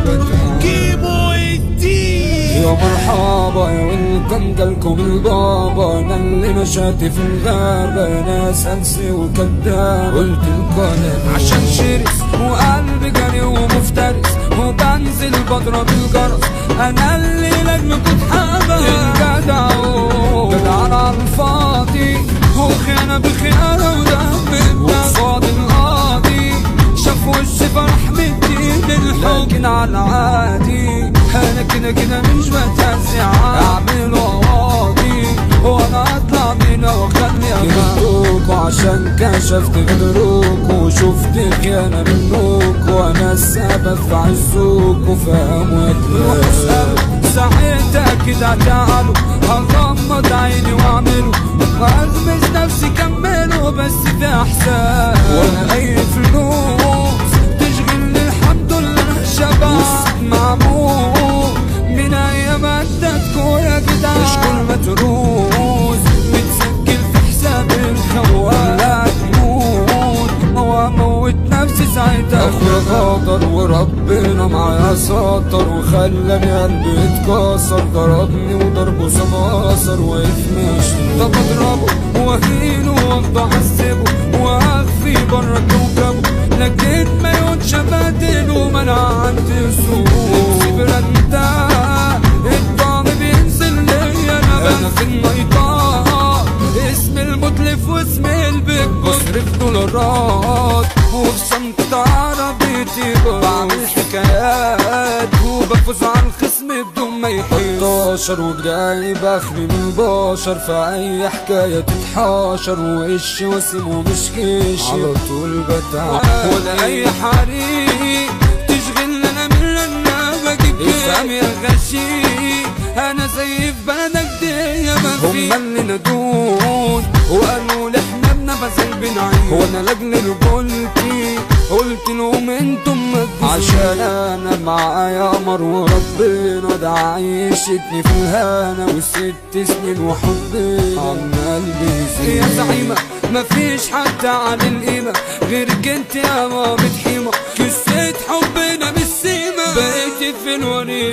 بتوه. كيمو الدين يا مرحبا يا ويلكم جالكم البابا، انا اللي مشيت في الغابة ناس انسي وكداب. قلت لكم عشان شرس وقلبي جري ومفترس، وبنزل بضرب الجرس، انا اللي لازم كنت حابة الجدع جدع على الفاضي، وخيانة بخيانة ودم وقصاد القاضي، شاف وشي فرح مدين الحب، لكن على العادي انا كده مش بتهزع، اعمل قواضي وانا اطلع منها واخلي جبتوك، وعشان كشفت غدروك وشفت خيانة منوك، وانا السبب في عزوك وفهم وكلام. ساعتها كده تعالوا هغمض عيني واعمله، وازمز نفسي كمله بس في احسان، ولا اي فلوس تشغلني الحمد لله شباب معمول من ايام عدتكوا يا جدع، مش كل ما تروز متسجل في حساب الخوان، لا تموت واموت نفسي ساعتها. اخويا غدر وربنا معايا سطر، وخلاني قلبي اتكسر، ضربني وضربه سماسر، وقف ماشي طب اضربه واهينه وافضل اعذبه واخفي بره كوكبه، لكن ما يقولش بدله ما انا عندي سوق برندا الطعم بينزل ليا، انا في الميطان اسم المتلف واسم البيج بصرف دولارات، وفي صمت عربيتي بعمل حكايات، وبفوز على الخصم بدون ما يحس 16 وجايب اخري من بشر، في اي حكايه تتحاشر، وقش وسم ومش كيش على طول بتاع، ولا اي حريق تشغلني انا من انا بجيب افهم يا غشي، انا زي في بلدك دي يا مفيش، هما اللي نادون وقالوا لي احنا بنفس البنعيم، وانا لاجل رجولتي قلت لهم انتم عشان انا معايا قمر، وربنا ده عيشتني في الهنا و6 سنين وحبي عم قلبي يا زعيمة، مفيش حد على القيمة غيرك انت يا مامة حيمة، قصة حبنا بالسيمة بقيتي في الوريد.